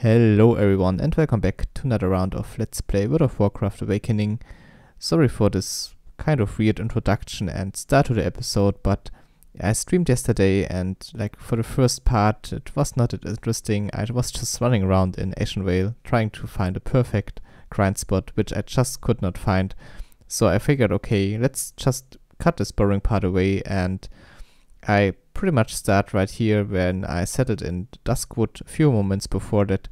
Hello everyone and welcome back to another round of Let's Play World of Warcraft Awakening. Sorry for this kind of weird introduction and start to the episode, but I streamed yesterday and for the first part it was not that interesting. I was just running around in Ashen Vale trying to find a perfect grind spot, which I just could not find. So I figured, okay, let's just cut this boring part away, and I pretty much start right here when I settled in Duskwood a few moments before that.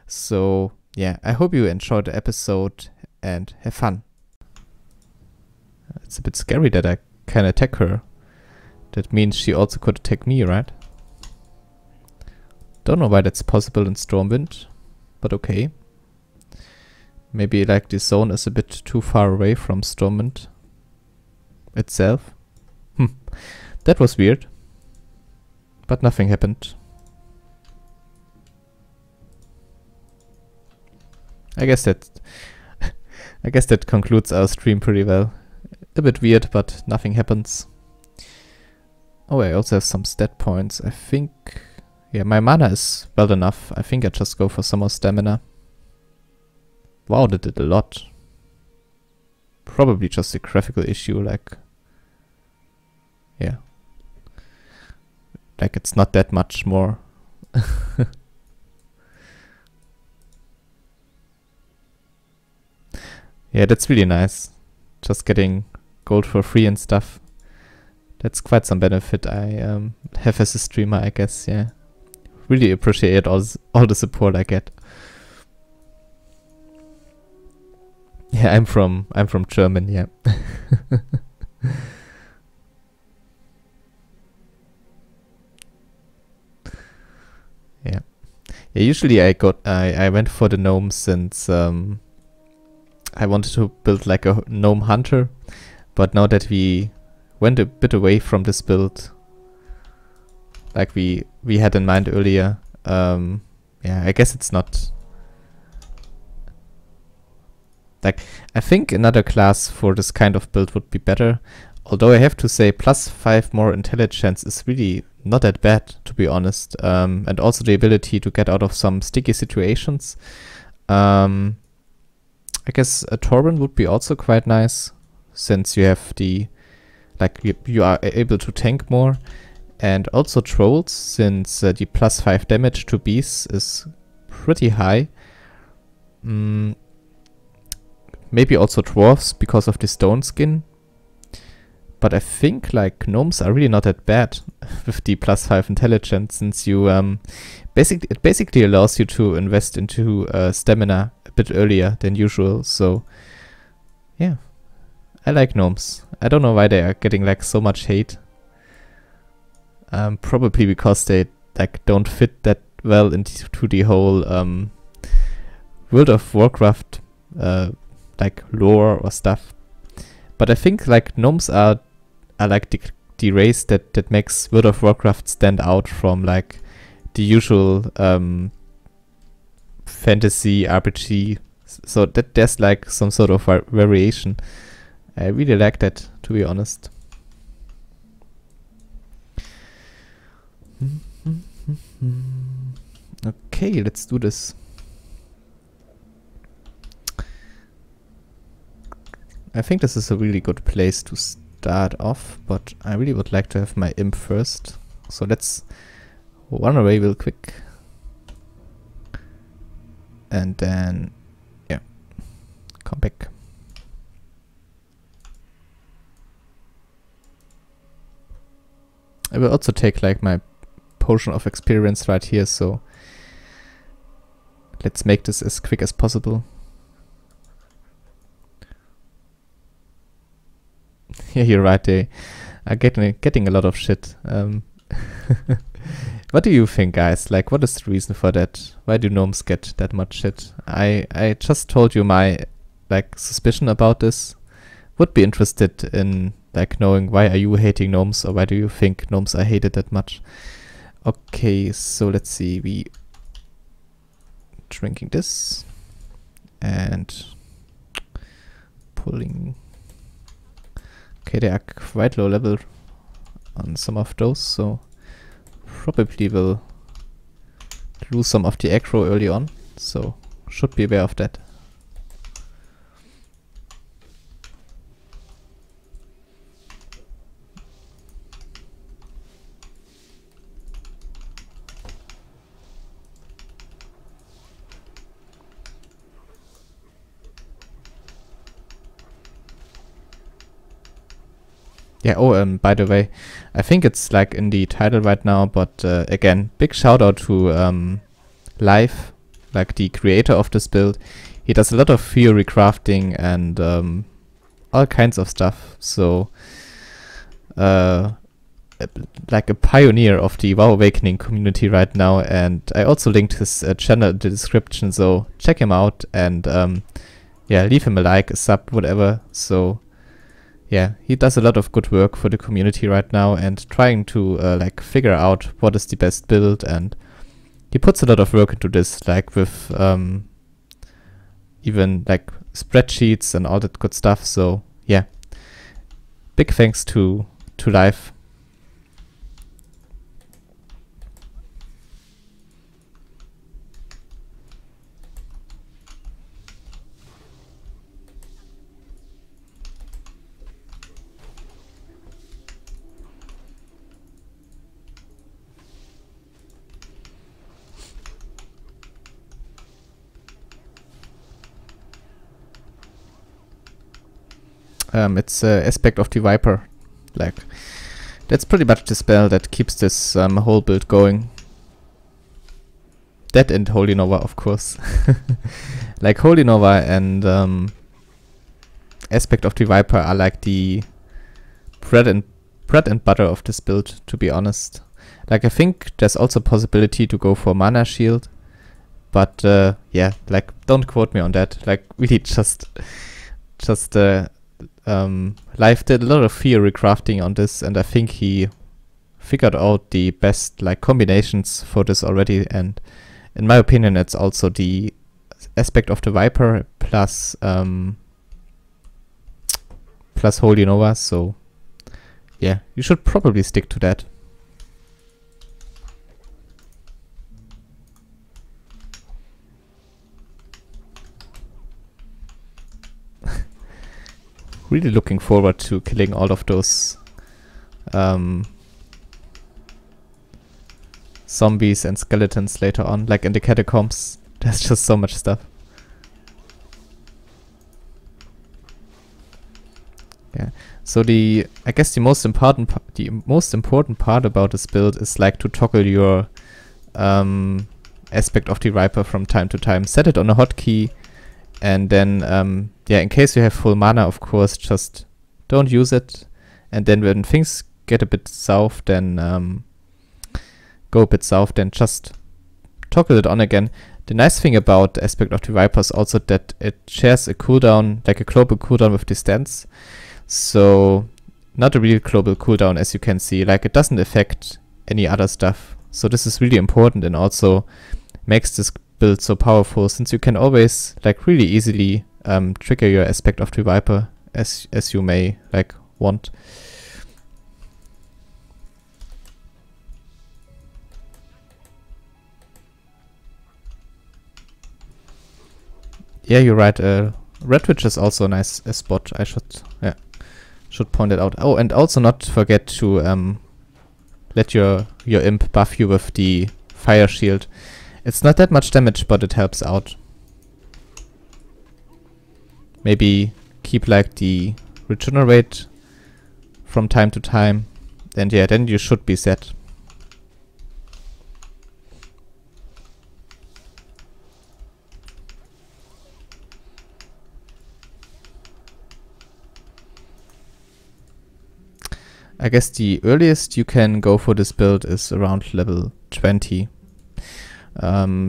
So yeah, I hope you enjoyed the episode and have fun. It's a bit scary that I can attack her. That means she also could attack me, right? Don't know why that's possible in Stormwind, but okay. Maybe the zone is a bit too far away from Stormwind itself. That was weird. But nothing happened. I guess that concludes our stream pretty well. A bit weird, but nothing happens. Oh, I also have some stat points. I think, yeah, my mana is well enough. I think I just go for some more stamina. Wow, that did a lot. Probably just a graphical issue, yeah. It's not that much more. Yeah, that's really nice. Just getting gold for free and stuff. That's quite some benefit I have as a streamer, I guess, yeah. Really appreciate all the support I get. Yeah, I'm from Germany, yeah. Yeah. Yeah, usually I went for the gnome since I wanted to build a gnome hunter, but now that we went a bit away from this build, we had in mind earlier, yeah, I guess it's not I think another class for this kind of build would be better. Although I have to say +5 more intelligence is really not that bad, to be honest. And also the ability to get out of some sticky situations. I guess a Torben would be also quite nice, since you have the you are able to tank more. And also trolls, since the +5 damage to beasts is pretty high. Maybe also dwarves because of the stone skin. But I think gnomes are really not that bad with the +5 intelligence, since you it basically allows you to invest into stamina a bit earlier than usual. So yeah, I like gnomes. I don't know why they are getting so much hate. Probably because they don't fit that well into the whole World of Warcraft lore or stuff. But I think gnomes are the race that makes World of Warcraft stand out from the usual fantasy RPG. So that there's some sort of variation. I really like that, to be honest. Okay, let's do this. I think this is a really good place to start off, but I really would like to have my imp first. So let's run away real quick. And then, yeah, come back. I will also take my potion of experience right here, so let's make this as quick as possible. Yeah, you're right, they are getting a lot of shit. What do you think, guys? What is the reason for that? Why do gnomes get that much shit? I just told you my suspicion about this. Would be interested in knowing why are you hating gnomes, or why do you think gnomes are hated that much? Okay, so let's see. We drinking this and pulling. Okay, they are quite low level on some of those, so probably will lose some of the aggro early on. so should be aware of that. Yeah, by the way, I think it's like in the title right now, but again, big shout out to LYFE, like the creator of this build. He does a lot of theory crafting and all kinds of stuff, so like a pioneer of the WoW Awakening community right now, and I also linked his channel in the description, so check him out and yeah, leave him a like, a sub, whatever. So yeah, he does a lot of good work for the community right now and trying to like figure out what is the best build, and he puts a lot of work into this, like with even like spreadsheets and all that good stuff. So yeah, big thanks to LYFE. It's Aspect of the Viper. Like, that's pretty much the spell that keeps this whole build going. That and Holy Nova, of course. Like, Holy Nova and Aspect of the Viper are like the bread and butter of this build, to be honest. Like, I think there's also a possibility to go for Mana Shield, but yeah, like, don't quote me on that. Like, really just LYFE did a lot of theory crafting on this, and I think he figured out the best like combinations for this already, and in my opinion it's also the Aspect of the Viper plus plus Holy Nova, so yeah, you should probably stick to that. Really looking forward to killing all of those zombies and skeletons later on, like in the catacombs. There's just so much stuff. Yeah. So I guess the most important part about this build is like to toggle your Aspect of the Viper from time to time. Set it on a hotkey. And then, yeah, in case you have full mana, of course, just don't use it. And then when things get a bit south, then go a bit south, then just toggle it on again. The nice thing about Aspect of the Viper is also that it shares a cooldown, like a global cooldown with distance. So not a real global cooldown, as you can see. Like, it doesn't affect any other stuff. So this is really important, and also makes this build so powerful, since you can always like really easily trigger your Aspect of the Viper as you may like want. Yeah, you're right. Red Witch is also a nice spot. I should point it out. Oh, and also not forget to let your imp buff you with the fire shield. It's not that much damage, but it helps out. Maybe keep like the regenerate from time to time, and yeah, then you should be set. I guess the earliest you can go for this build is around level 20.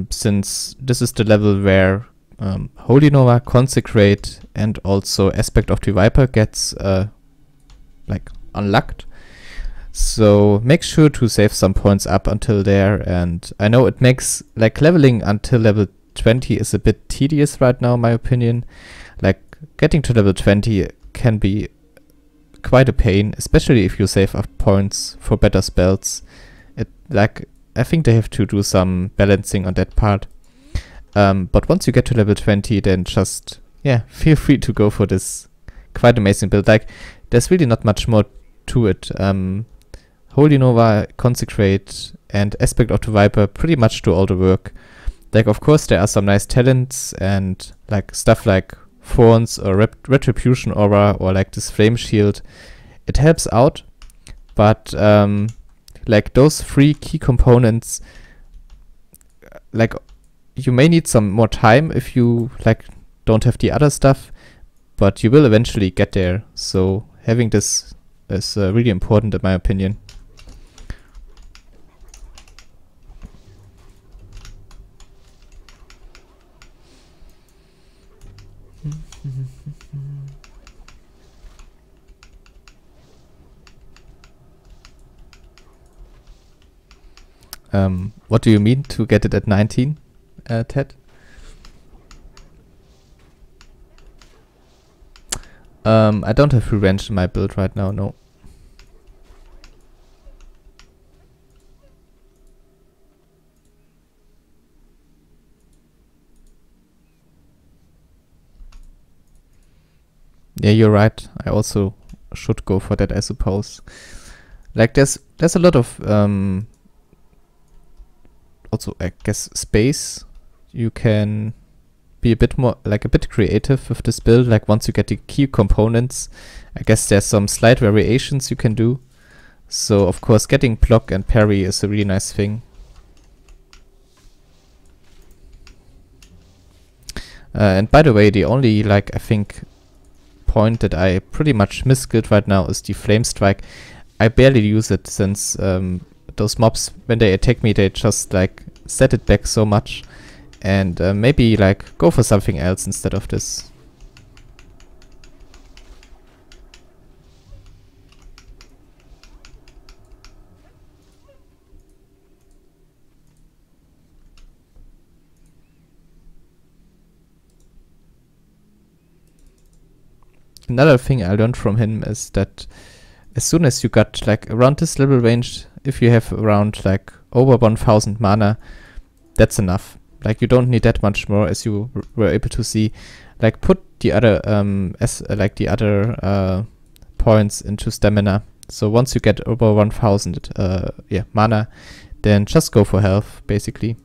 Since this is the level where Holy Nova, Consecrate, and also Aspect of the Viper gets like unlocked. So make sure to save some points up until there, and I know it makes like leveling until level 20 is a bit tedious right now, in my opinion. Like, getting to level 20 can be quite a pain, especially if you save up points for better spells. I think they have to do some balancing on that part. But once you get to level 20, then just, yeah, feel free to go for this quite amazing build. Like, there's really not much more to it. Holy Nova, Consecrate, and Aspect of the Viper pretty much do all the work. Like, of course, there are some nice talents and like stuff like Thorns or Retribution Aura or like this Flame Shield. It helps out, but like those 3 key components, like you may need some more time if you like don't have the other stuff, but you will eventually get there. So having this is really important in my opinion. What do you mean to get it at 19, Ted? I don't have revenge in my build right now, no. Yeah, you're right. I also should go for that, I suppose. Like, there's a lot of also, I guess, space. You can be a bit more, like, a bit creative with this build. Like, once you get the key components, I guess there's some slight variations you can do. So, of course, getting block and parry is a really nice thing. And by the way, the only, like, I think, point that I pretty much misskilled right now is the Flame Strike. I barely use it since those mobs, when they attack me, they just like set it back so much. And maybe like go for something else instead of this. Another thing I learned from him is that as soon as you got like around this level range, if you have around like over 1000 mana, that's enough. Like you don't need that much more, as you were able to see. Like put the other points into stamina. So once you get over 1000 mana, then just go for health basically.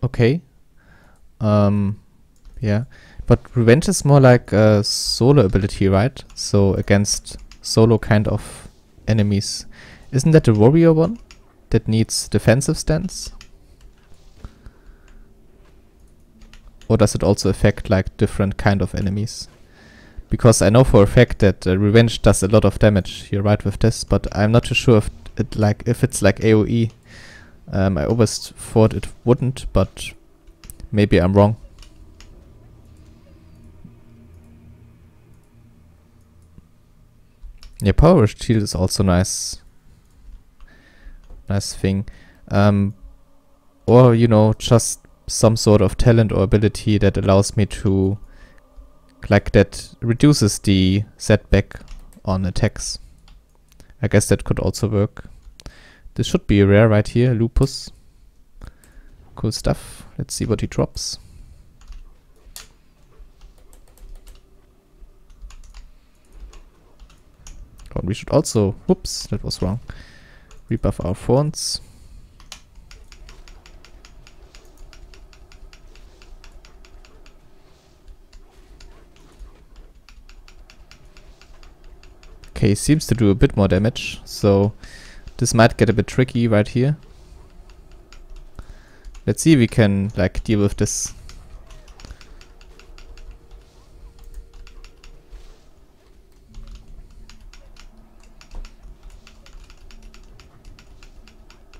Okay. Yeah. But Revenge is more like a solo ability, right? So against solo kind of enemies. Isn't that the warrior one that needs defensive stance? Or does it also affect like different kind of enemies? Because I know for a fact that Revenge does a lot of damage. You're right with this, but I'm not too sure if it's like AoE. I always thought it wouldn't, but maybe I'm wrong. Yeah, Power Shield is also nice. Nice thing. Or, you know, just some sort of talent or ability that allows me to, like, that reduces the setback on attacks. I guess that could also work. This should be rare right here, Lupus. Cool stuff. Let's see what he drops. Oh, we should also, whoops, that was wrong, rebuff our Thorns. Okay, seems to do a bit more damage, so this might get a bit tricky right here. Let's see if we can like deal with this.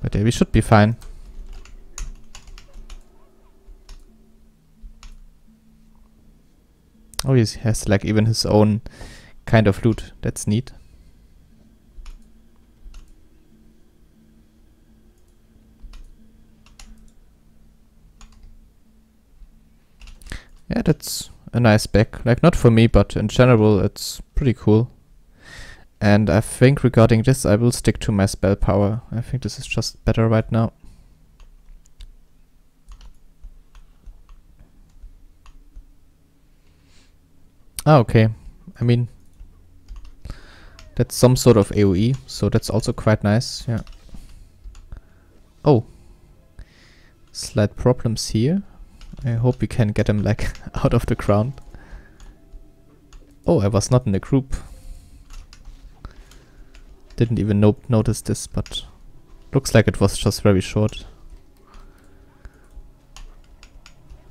But we should be fine. Oh, he has like even his own kind of loot. That's neat. Yeah, that's a nice back. Like, not for me, but in general, it's pretty cool. And I think regarding this, I will stick to my spell power. I think this is just better right now. Ah, okay. I mean, that's some sort of AoE, so that's also quite nice, yeah. Oh. Slight problems here. I hope we can get him, like, out of the ground. Oh, I was not in the group. Didn't even notice this, but looks like it was just very short.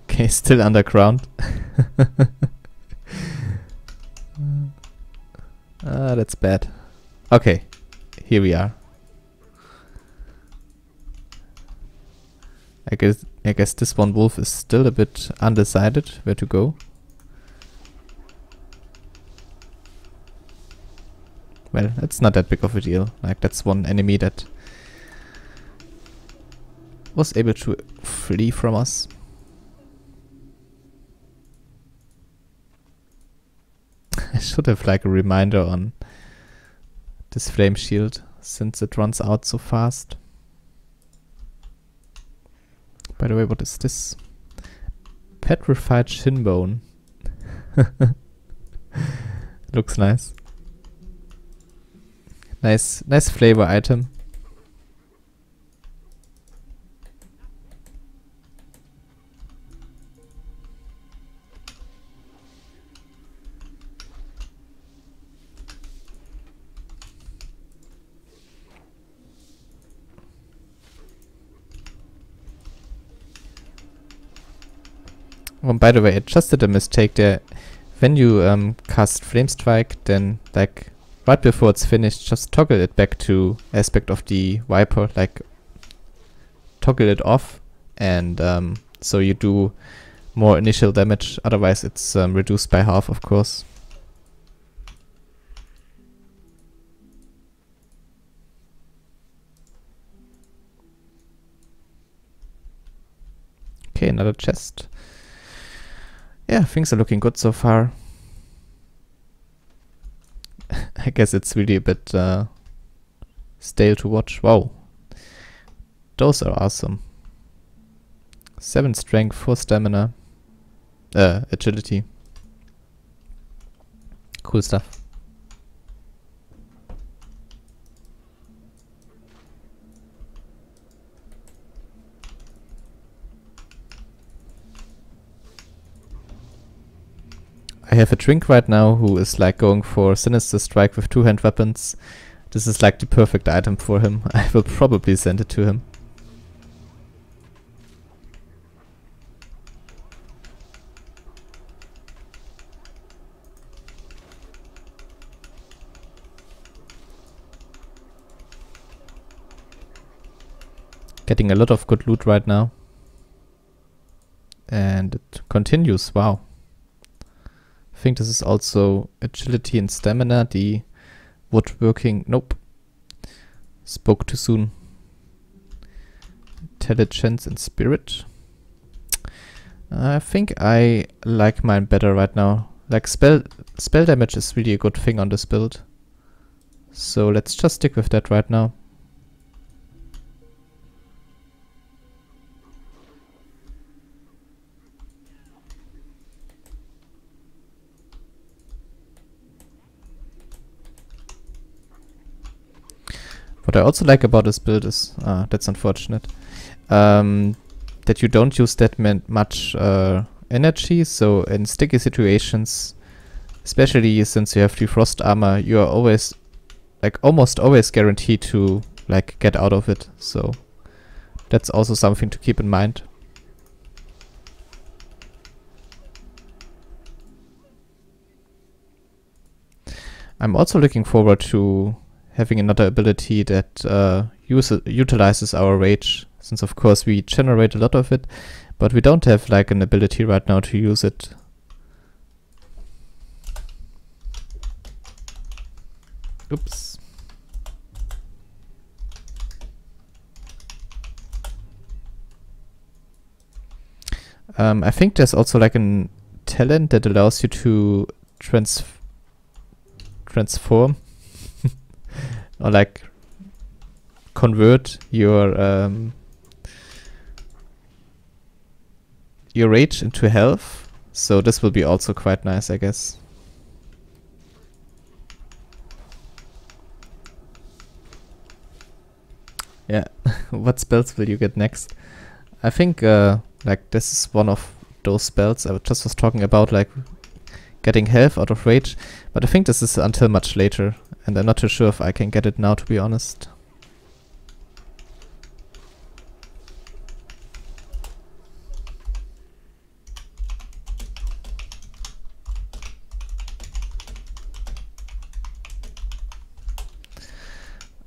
Okay, still underground. That's bad. Okay, here we are. I guess this one wolf is still a bit undecided where to go. Well, it's not that big of a deal. Like, that's one enemy that was able to flee from us. I should have like a reminder on this flame shield since it runs out so fast. By the way, what is this? Petrified shin bone. Looks nice. Nice flavor item. Oh, by the way, I just did a mistake there. When you cast Flame Strike, then like right before it's finished, just toggle it back to aspect of the Viper, like toggle it off, and so you do more initial damage. Otherwise, it's reduced by half, of course. Okay, another chest. Yeah, things are looking good so far. I guess it's really a bit stale to watch. Wow. Those are awesome. 7 strength, 4 stamina. Agility. Cool stuff. I have a drink right now who is like going for Sinister Strike with 2-hand weapons. This is like the perfect item for him. I will probably send it to him. Getting a lot of good loot right now. And it continues, wow. I think this is also agility and stamina, the woodworking, nope. Spoke too soon. Intelligence and spirit. I think I like mine better right now. Like spell damage is really a good thing on this build. So let's just stick with that right now. What I also like about this build is, that's unfortunate, that you don't use that much energy, so in sticky situations, especially since you have the frost armor, you are always, like almost always guaranteed to like get out of it, so that's also something to keep in mind. I'm also looking forward to having another ability that utilizes our rage, since of course we generate a lot of it, but we don't have like an ability right now to use it. Oops. I think there's also like an talent that allows you to transform or like convert your rage into health. So this will be also quite nice, I guess. Yeah, what spells will you get next? I think like this is one of those spells I just was talking about, like getting health out of rage, but I think this is until much later, and I'm not too sure if I can get it now, to be honest.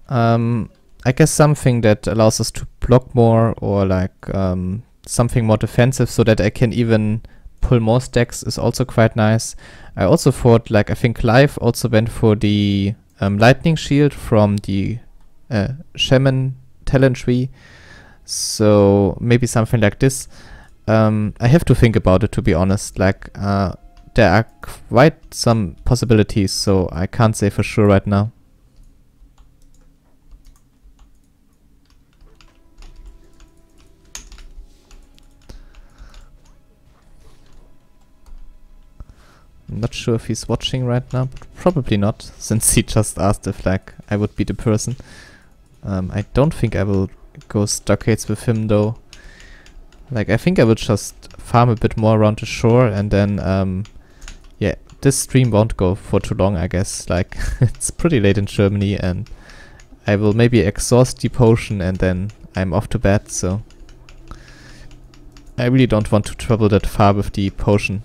I guess something that allows us to block more, or like something more defensive so that I can even pull more stacks is also quite nice. I also thought, like, I think LYFE also went for the lightning shield from the shaman talent tree, so maybe something like this. I have to think about it, to be honest. Like there are quite some possibilities, so I can't say for sure right now. I'm not sure if he's watching right now, but probably not, since he just asked if like I would be the person. I don't think I will go stockades with him though. Like I think I will just farm a bit more around the shore, and then yeah, this stream won't go for too long, I guess. Like it's pretty late in Germany, and I will maybe exhaust the potion and then I'm off to bed, so I really don't want to travel that far with the potion.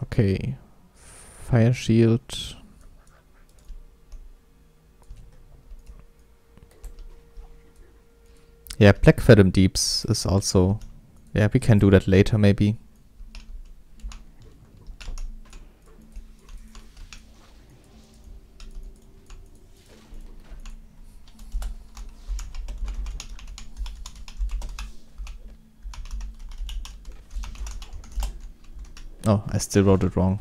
Okay, fire shield. Yeah, Black Fathom Deeps is also... Yeah, we can do that later maybe. Oh, I still wrote it wrong.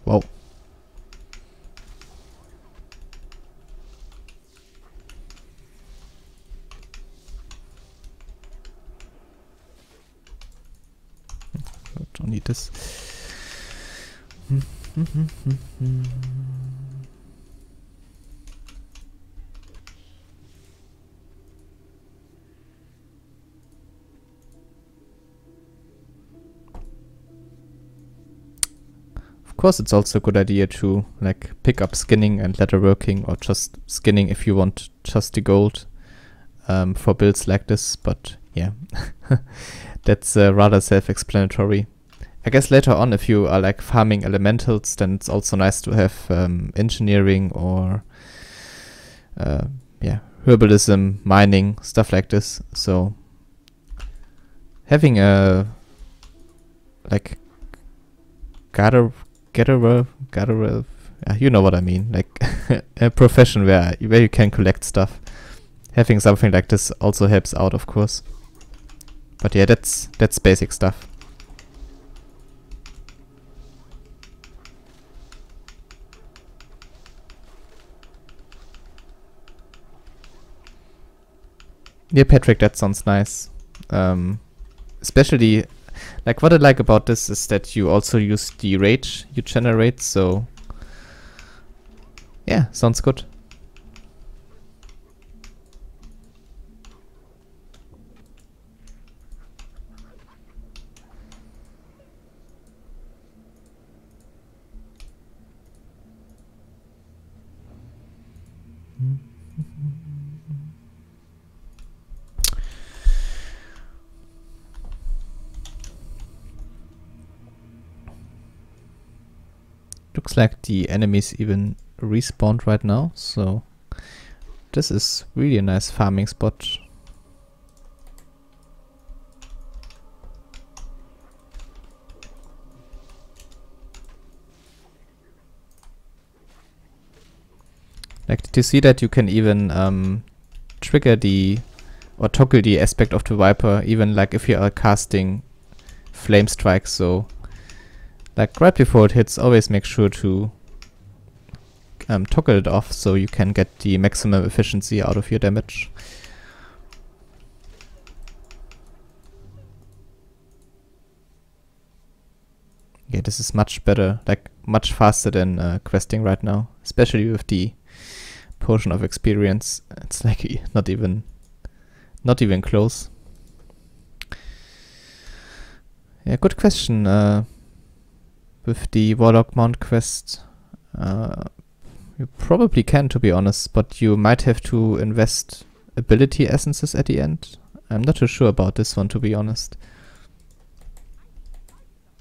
Whoa. Don't need this. Of course, it's also a good idea to like pick up skinning and leatherworking, or just skinning if you want just the gold for builds like this. But yeah, that's rather self-explanatory. I guess later on, if you are like farming elementals, then it's also nice to have engineering or yeah, herbalism, mining, stuff like this. So having a like gatherer, you know what I mean, like a profession where you can collect stuff. Having something like this also helps out, of course. But yeah, that's basic stuff. Yeah, Patrick, that sounds nice. Especially, like, what I like about this is that you also use the rage you generate, so yeah, sounds good. Looks like the enemies even respawned right now, so this is really a nice farming spot. Like, did you see that you can even trigger the or toggle the aspect of the Viper, even like if you are casting flame strikes? So like right before it hits, always make sure to toggle it off so you can get the maximum efficiency out of your damage. Yeah, this is much better, like much faster than questing right now, especially with the potion of experience. It's like not even close. Yeah, good question. With the Warlock Mount quest, you probably can, to be honest, but you might have to invest ability essences at the end. I'm not too sure about this one, to be honest.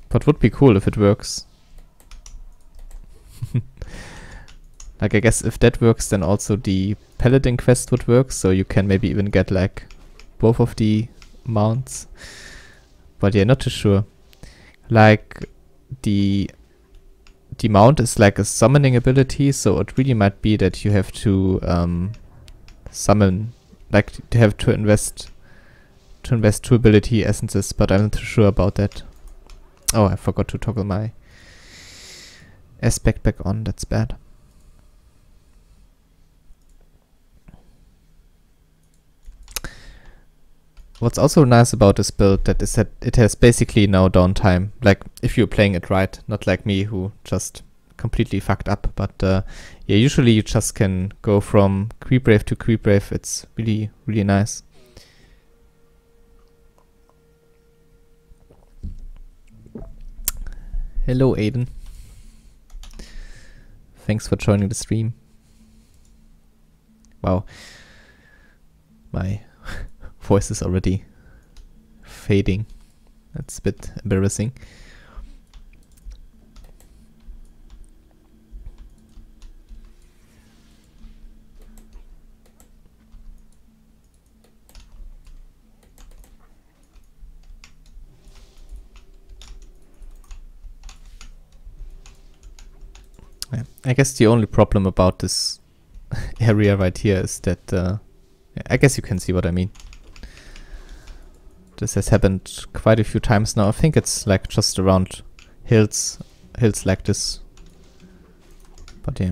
But would be cool if it works. Like, I guess if that works, then also the Paladin quest would work, so you can maybe even get like both of the mounts. But yeah, not too sure. Like, the mount is like a summoning ability, so it really might be that you have to summon, like to have to invest 2 ability essences, but I'm not too sure about that. Oh, I forgot to toggle my aspect back on, that's bad. What's also nice about this build that is that it has basically no downtime. Like, if you're playing it right, not like me who just completely fucked up. But yeah, usually you just can go from creep wave to creep wave. It's really, really nice. Hello, Aiden. Thanks for joining the stream. Wow. My voice is already fading. That's a bit embarrassing. Yeah, I guess the only problem about this area right here is that I guess you can see what I mean. This has happened quite a few times now. I think it's like just around hills like this. But yeah.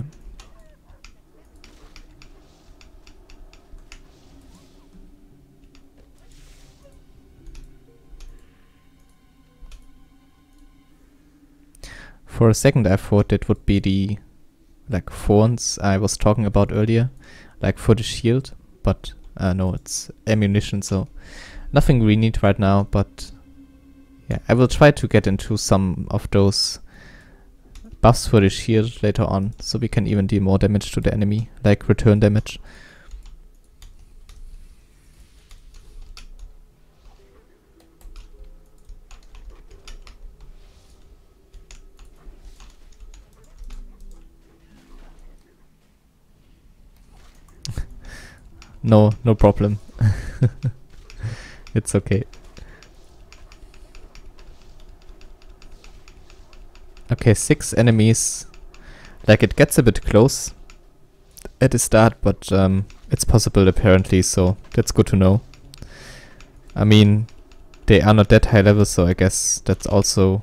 For a second I thought it would be the like thorns I was talking about earlier, like for the shield, but no, it's ammunition, so nothing we need right now. But yeah, I will try to get into some of those buffs for the shield later on, so we can even do more damage to the enemy, like return damage. No problem. It's okay. Okay, 6 enemies. Like, it gets a bit close at the start, but it's possible apparently, so that's good to know. I mean, they are not that high level, so I guess that's also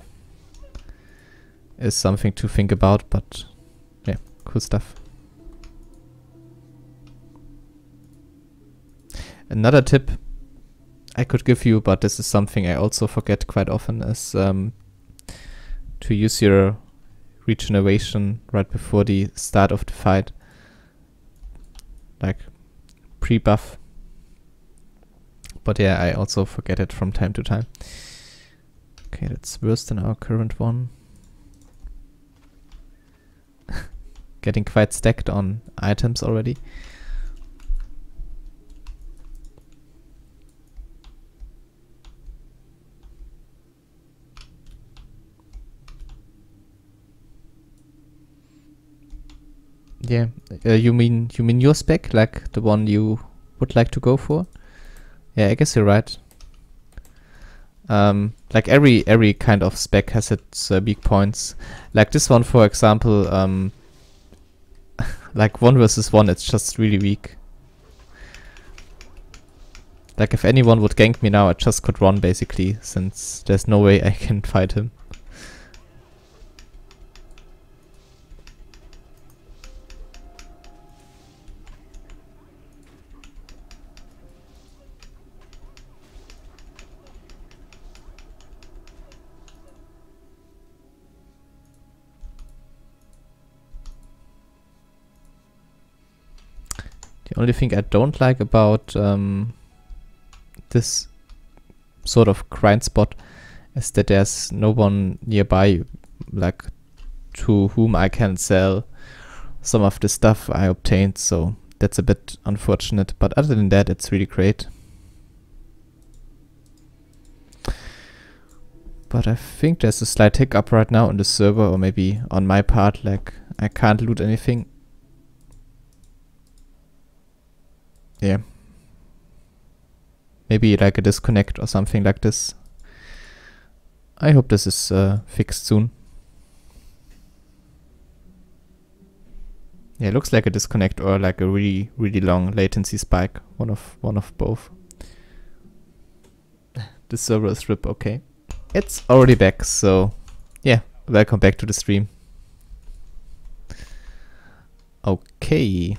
is something to think about, but yeah, cool stuff. Another tip I could give you, but this is something I also forget quite often, is to use your regeneration right before the start of the fight. Like, pre-buff. But yeah, I also forget it from time to time. Okay, that's worse than our current one. Getting quite stacked on items already. Yeah, you mean your spec, like the one you would like to go for? Yeah, I guess you're right. Like every kind of spec has its weak points. Like this one, for example, like 1 versus 1, it's just really weak. Like if anyone would gank me now, I just could run basically, since there's no way I can fight him. The only thing I don't like about this sort of grind spot is that there's no one nearby, like to whom I can sell some of the stuff I obtained, so that's a bit unfortunate, but other than that it's really great. But I think there's a slight hiccup right now on the server, or maybe on my part, like I can't loot anything. Yeah. Maybe like a disconnect or something like this. I hope this is fixed soon. Yeah, it looks like a disconnect or like a really long latency spike. One of both. The server is RIP, okay. It's already back, so yeah, welcome back to the stream. Okay.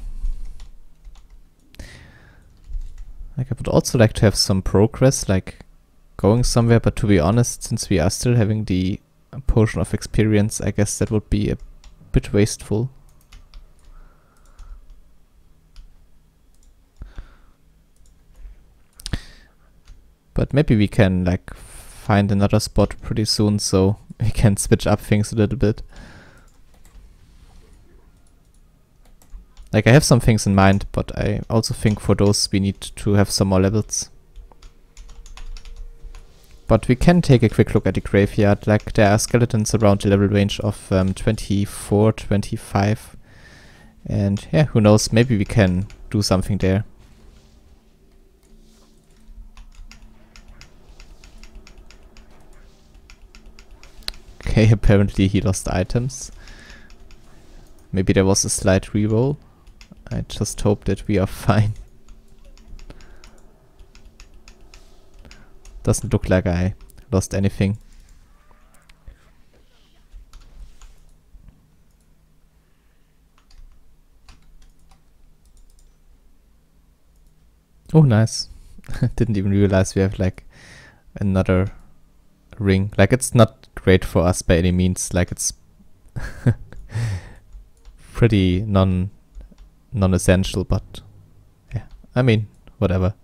Like I would also like to have some progress, like going somewhere, but to be honest, since we are still having the potion of experience, I guess that would be a bit wasteful. But maybe we can like find another spot pretty soon, so we can switch up things a little bit. Like I have some things in mind, but I also think for those we need to have some more levels. But we can take a quick look at the graveyard. Like there are skeletons around the level range of 24, 25. And yeah, who knows, maybe we can do something there. Okay, apparently he lost items. Maybe there was a slight reroll. I just hope that we are fine. Doesn't look like I lost anything. Oh, nice. Didn't even realize we have like another ring. Like it's not great for us by any means. Like it's pretty non-essential, but yeah, I mean, whatever.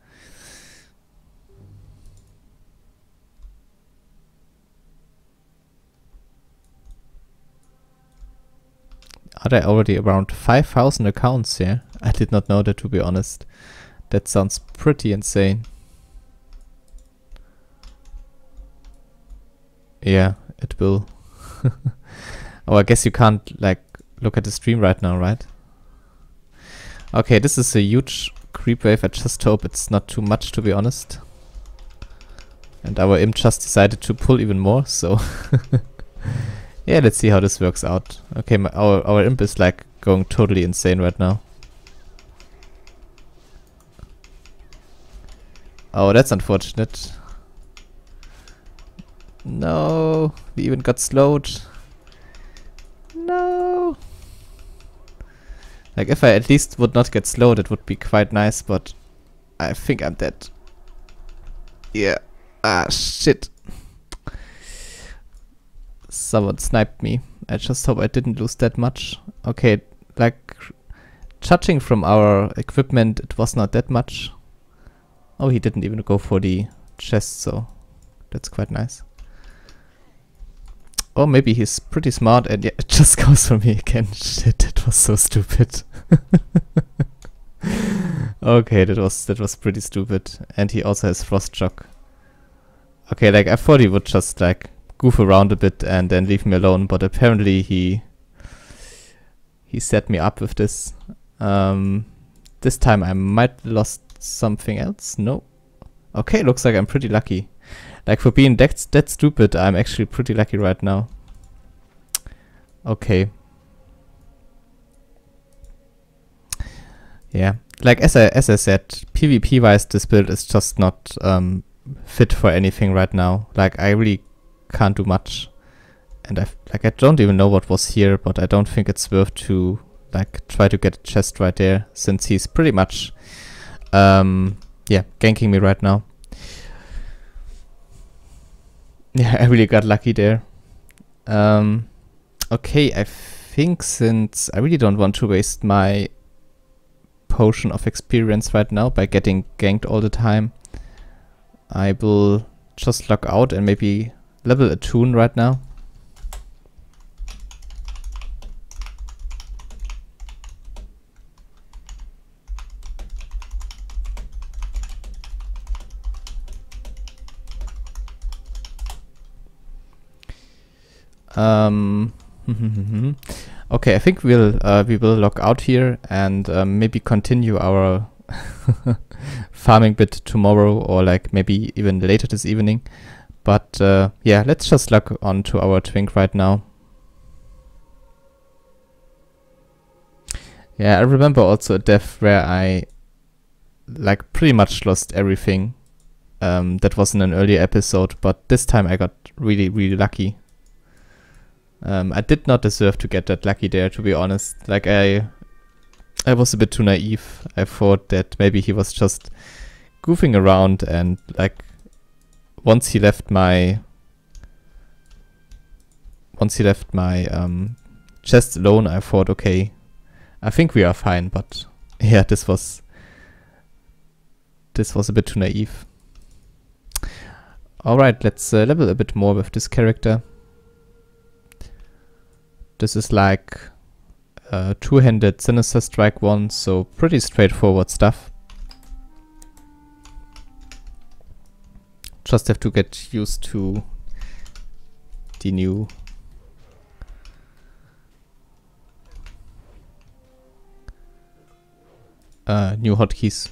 Are there already around 5,000 accounts here? I did not know that, to be honest. That sounds pretty insane. Yeah, it will. Oh, I guess you can't like look at the stream right now, right? Okay, this is a huge creep wave. I just hope it's not too much, to be honest. And our imp just decided to pull even more, so yeah, let's see how this works out. Okay, our imp is like going totally insane right now. Oh, that's unfortunate. No, we even got slowed. No. Like if I at least would not get slowed, it would be quite nice, but I think I'm dead. Yeah. Ah, shit. Someone sniped me. I just hope I didn't lose that much. Okay, like judging from our equipment, it was not that much. Oh, he didn't even go for the chest, so that's quite nice. Or maybe he's pretty smart and yeah, it just goes for me again. Shit, that was so stupid. Okay, that was pretty stupid. And he also has frost shock. Okay, like I thought he would just like goof around a bit and then leave me alone, but apparently he he set me up with this. This time I might lost something else. No. Okay, looks like I'm pretty lucky. Like, for being that stupid, I'm actually pretty lucky right now. Okay. Yeah. Like, as I said, PvP wise, this build is just not fit for anything right now. Like, I really can't do much. And I don't even know what was here, but I don't think it's worth to like try to get a chest right there, since he's pretty much yeah, ganking me right now. Yeah, I really got lucky there. Okay, I think since I really don't want to waste my potion of experience right now by getting ganked all the time, I will just log out and maybe level a toon right now. Okay, I think we will log out here and maybe continue our farming bit tomorrow, or like maybe even later this evening. But yeah, let's just log on to our twink right now. Yeah, I remember also a death where I like pretty much lost everything. That was in an earlier episode, but this time I got really, really lucky. I did not deserve to get that lucky there, to be honest. Like, I was a bit too naive. I thought that maybe he was just goofing around, and like once he left my chest alone, I thought, okay, I think we are fine. But yeah, this was a bit too naive. All right, let's level a bit more with this character. This is like two-handed Sinister Strike 1, so pretty straightforward stuff. Just have to get used to the new hotkeys.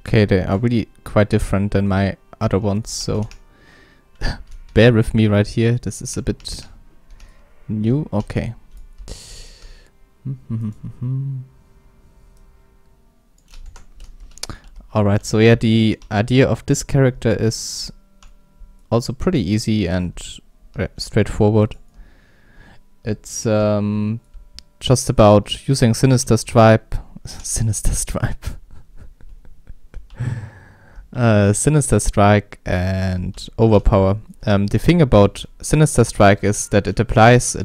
Okay, they are really quite different than my other ones, so bear with me right here. This is a bit new. Okay. Alright, so yeah, the idea of this character is also pretty easy and straightforward. It's just about using Sinister Strike. Sinister Strike and Overpower. The thing about Sinister Strike is that it applies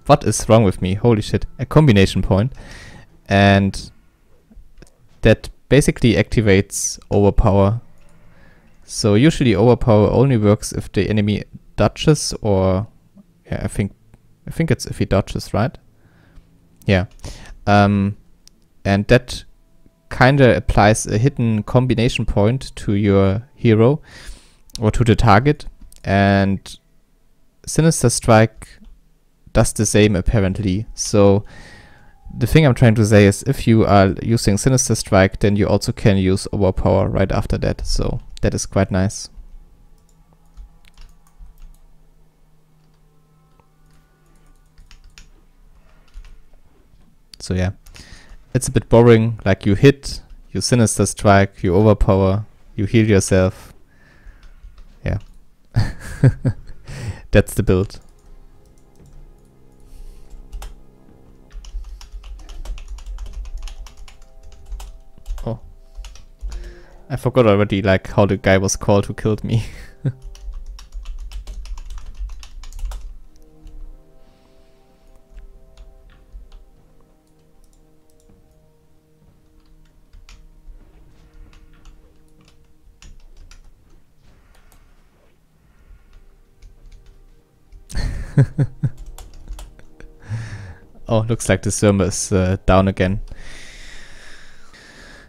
what is wrong with me? Holy shit. A combination point. And that basically activates Overpower. So usually Overpower only works if the enemy dodges, or yeah, I think it's if he dodges, right? Yeah. And that kinda applies a hidden combination point to your hero or to the target, and Sinister Strike does the same apparently. So the thing I'm trying to say is, if you are using Sinister Strike, then you also can use Overpower right after that. So that is quite nice. So yeah, it's a bit boring. Like, you hit, you Sinister Strike, you Overpower, you heal yourself. Yeah. That's the build. Oh. I forgot already, like, how the guy was called who killed me. Oh, looks like the server is down again.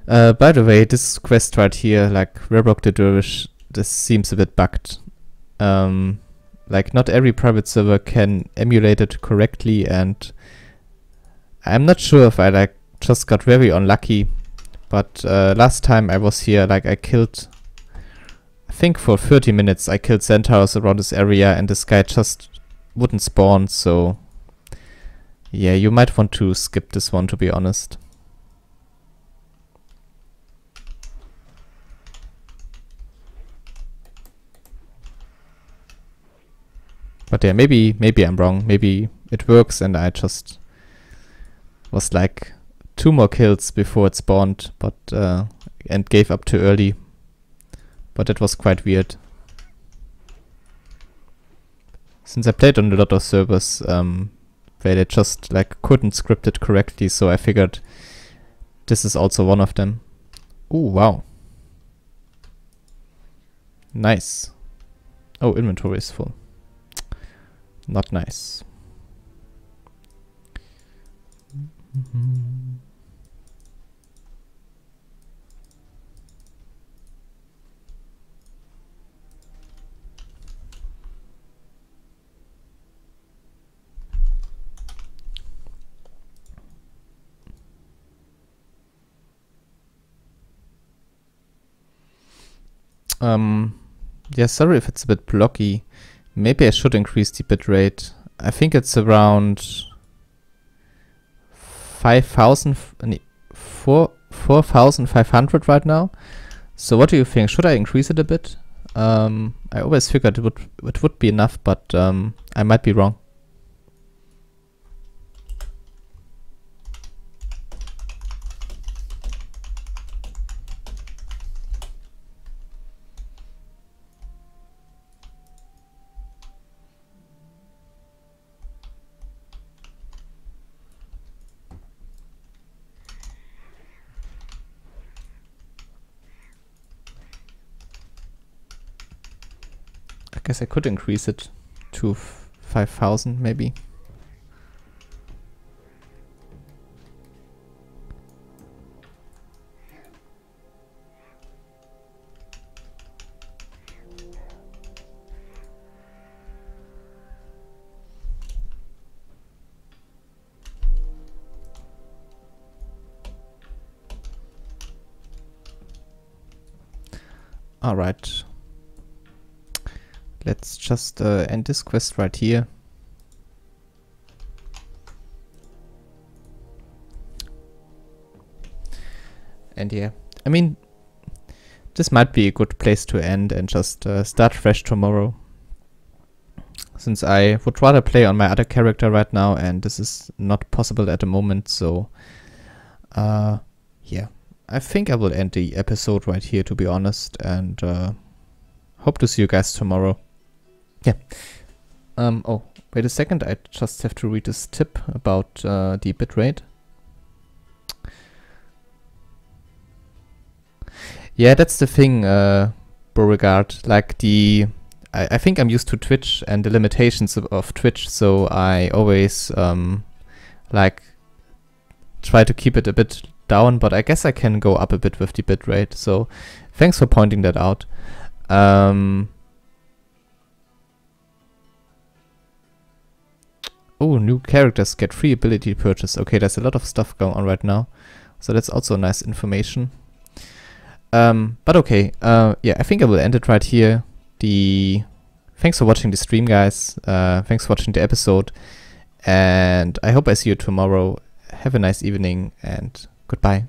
By the way, this quest right here, like Rebrock the Dervish, this seems a bit bugged. Like not every private server can emulate it correctly, and I'm not sure if I like just got very unlucky. But last time I was here, like I killed, I think for 30 minutes I killed centaurs around this area, and this guy just wouldn't spawn. So yeah, you might want to skip this one, to be honest. But yeah, maybe I'm wrong. Maybe it works and I just was like 2 more kills before it spawned, but and gave up too early. But it was quite weird. Since I played on a lot of servers where they just like couldn't script it correctly, so I figured this is also one of them. Ooh, wow. Nice. Oh, inventory is full. Not nice. Yeah, sorry if it's a bit blocky. Maybe I should increase the bitrate. I think it's around 4,500 right now. So what do you think? Should I increase it a bit? I always figured it would be enough, but I might be wrong. I guess I could increase it to 5,000 maybe. All right. Let's just end this quest right here. And yeah, I mean, this might be a good place to end and just start fresh tomorrow. Since I would rather play on my other character right now, and this is not possible at the moment, so yeah, I think I will end the episode right here, to be honest, and hope to see you guys tomorrow. Yeah. Oh, wait a second. I just have to read this tip about the bitrate. Yeah, that's the thing, Beauregard. Like I think I'm used to Twitch and the limitations of Twitch, so I always like try to keep it a bit down, but I guess I can go up a bit with the bitrate. So thanks for pointing that out. Oh, new characters get free ability purchase. Okay, there's a lot of stuff going on right now, so that's also nice information. But okay, yeah, I think I will end it right here. Thanks for watching the stream, guys. Thanks for watching the episode, and I hope I see you tomorrow. Have a nice evening, and goodbye.